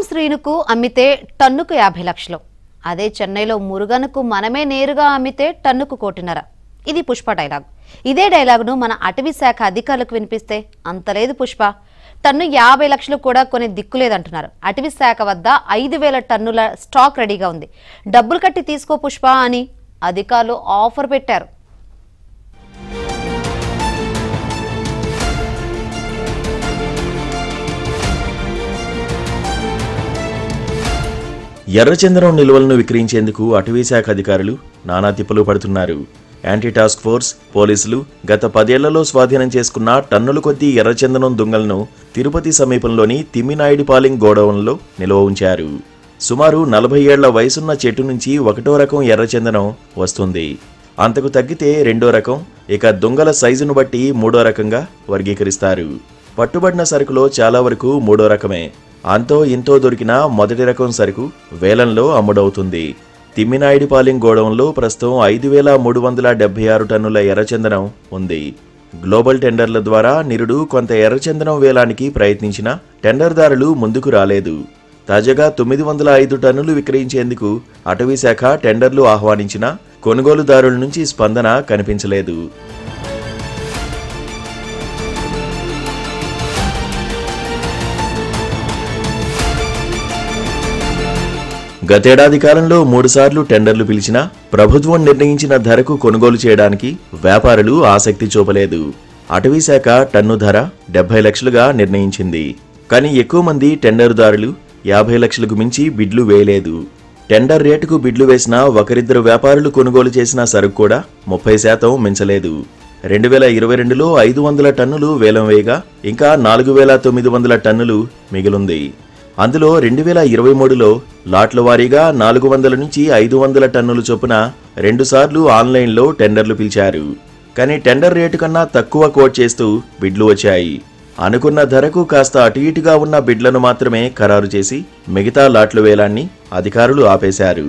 విక్రమ్ శ్రీనుకు అమ్మితే టన్నుకు 50 లక్షలు. అదే చెన్నైలో మురుగన్కు మనమే నేరుగా అమ్మితే టన్నుకు 1.5 కోటి. ఇది పుష్ప డైలాగ్. ఇదే డైలాగ్ను మన అటవీ శాఖ అధికారులకు వినిపిస్తే అంతలేదు పుష్ప, టన్ను 50 లక్షలు కూడా కొనే దిక్కులేదంటున్నారు. అటవీ శాఖ వద్ద 5,000 టన్నుల స్టాక్ రెడీగా ఉంది, డబ్బులు కట్టి తీసుకో పుష్ప అని అధికారులు ఆఫర్ పెట్టారు. ఎర్రచందనం నిల్వలను విక్రయించేందుకు అటవీ శాఖ అధికారులు నానా తిప్పలు పడుతున్నారు. యాంటీ టాస్క్ ఫోర్స్, పోలీసులు గత 10 ఏళ్లలో స్వాధీనం చేసుకున్న టన్నుల కొద్దీ ఎర్రచందనం దుంగలను తిరుపతి సమీపంలోని తిమ్మినాయుడిపాలెం గోడౌన్లో నిల్వ ఉంచారు. సుమారు 40 ఏళ్ల వయసున్న చెట్టు నుంచి 1వ రకం ఎర్రచందనం వస్తుంది. అంతకు తగ్గితే 2వ రకం, ఇక దుంగల సైజును బట్టి 3వ రకంగా వర్గీకరిస్తారు. పట్టుబడిన సరుకులో చాలా వరకు 3వ రకమే. అంతో ఇంతో దొరికిన మొదటి రకం సరుకు వేలంలో అమ్ముడవుతుంది. తిమ్మినాయుడిపాలెం గోడౌన్లో ప్రస్తుతం 5,376 టన్నుల ఎర్రచందనం ఉంది. గ్లోబల్ టెండర్ల ద్వారా నిరుడు కొంత ఎర్రచందనం వేలానికి ప్రయత్నించినా టెండర్దారులు ముందుకు రాలేదు. తాజాగా 905 టన్నులు విక్రయించేందుకు అటవీ శాఖ టెండర్లు ఆహ్వానించినా కొనుగోలుదారుల నుంచి స్పందన కనిపించలేదు. గతేడాది కాలంలో 3 సార్లు టెండర్లు పిలిచినా ప్రభుత్వం నిర్ణయించిన ధరకు కొనుగోలు చేయడానికి వ్యాపారులు ఆసక్తి చూపలేదు. అటవీ శాఖ టన్ను ధర 70 లక్షలుగా నిర్ణయించింది. కానీ ఎక్కువ మంది టెండర్దారులు 50 లక్షలకు మించి బిడ్లు వేయలేదు. టెండర్ రేటుకు బిడ్లు వేసిన ఒకరిద్దరు వ్యాపారులు కొనుగోలు చేసిన సరుకు కూడా 30% మించలేదు. 2022లో 500 టన్నులు వేలం వేయగా ఇంకా 4,900 టన్నులు మిగిలింది. అందులో 2023లో లాట్ల వారీగా 400 నుంచి 500 టన్నుల చొప్పున 2 సార్లు ఆన్లైన్లో టెండర్లు పిలిచారు. కానీ టెండర్ రేటు కన్నా తక్కువ కోట్ చేస్తూ బిడ్లు వచ్చాయి. అనుకున్న ధరకు కాస్త అటు ఇటుగా ఉన్న బిడ్లను మాత్రమే ఖరారు చేసి మిగతా లాట్ల వేలాన్ని అధికారులు ఆపేశారు.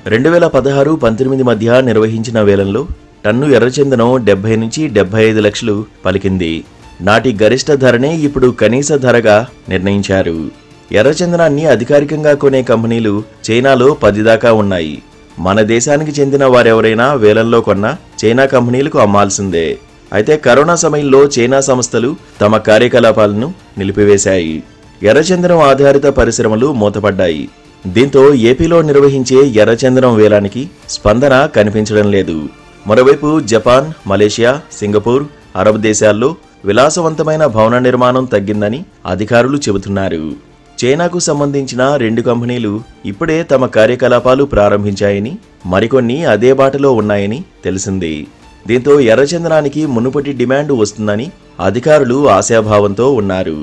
2016-19 మధ్య నిర్వహించిన వేలంలో టన్ను ఎర్రచందనం 70 నుంచి 75 లక్షలు పలికింది. నాటి గరిష్ట ధరనే ఇప్పుడు కనీస ధరగా నిర్ణయించారు. ఎర్రచందనాన్ని అధికారికంగా కొనే కంపెనీలు చైనాలో 10 దాకా ఉన్నాయి. మన దేశానికి చెందిన వారెవరైనా వేలంలో కొన్నా చైనా కంపెనీలకు అమ్మాల్సిందే. అయితే కరోనా సమయంలో చైనా సంస్థలు తమ కార్యకలాపాలను నిలిపివేశాయి. ఎర్రచందనం ఆధారిత పరిశ్రమలు మూతపడ్డాయి. దీంతో ఏపీలో నిర్వహించే ఎర్రచందనం వేలానికి స్పందన కనిపించడం లేదు. మరోవైపు జపాన్, మలేషియా, సింగపూర్, అరబ్ దేశాల్లో విలాసవంతమైన భవన నిర్మాణం తగ్గిందని అధికారులు చెబుతున్నారు. చైనాకు సంబంధించిన 2 కంపెనీలు ఇప్పుడే తమ కార్యకలాపాలు ప్రారంభించాయని, మరికొన్ని అదే బాటలో ఉన్నాయని తెలిసింది. దీంతో ఎర్రచందనానికి మునుపటి డిమాండ్ వస్తుందని అధికారులు ఆశాభావంతో ఉన్నారు.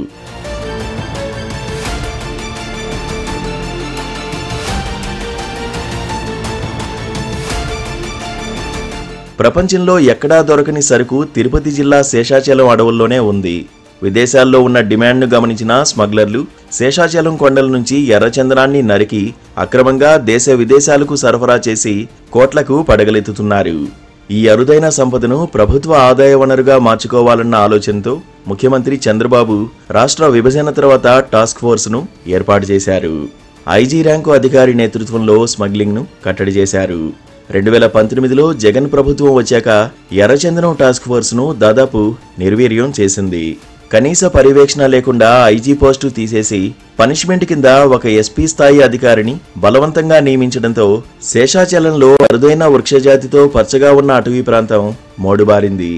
ప్రపంచంలో ఎక్కడా దొరకని సరుకు తిరుపతి జిల్లా శేషాచలం అడవుల్లోనే ఉంది. విదేశాల్లో ఉన్న డిమాండ్ను గమనించిన స్మగ్లర్లు శేషాచలం కొండల నుంచి ఎర్రచందనాన్ని నరికి అక్రమంగా దేశ విదేశాలకు సరఫరా చేసి కోట్లకు పడగలెత్తుతున్నారు. ఈ అరుదైన సంపదను ప్రభుత్వ ఆదాయ వనరుగా మార్చుకోవాలన్న ఆలోచనతో ముఖ్యమంత్రి చంద్రబాబు రాష్ట్ర విభజన తర్వాత టాస్క్ ఫోర్స్ను ఏర్పాటు చేశారు. ఐజీ ర్యాంకు అధికారి నేతృత్వంలో స్మగ్లింగ్ను కట్టడి చేశారు. 2019లో జగన్ ప్రభుత్వం వచ్చాక ఎర్రచందనం టాస్క్ ఫోర్స్ను దాదాపు నిర్వీర్యం చేసింది. కనీస పర్యవేక్షణ లేకుండా ఐజీ పోస్టు తీసేసి పనిష్మెంట్ కింద ఒక ఎస్పీ స్థాయి అధికారిని బలవంతంగా నియమించడంతో శేషాచలంలో అరుదైన వృక్షజాతితో పచ్చగా ఉన్న అటవీ ప్రాంతం మోడుబారింది.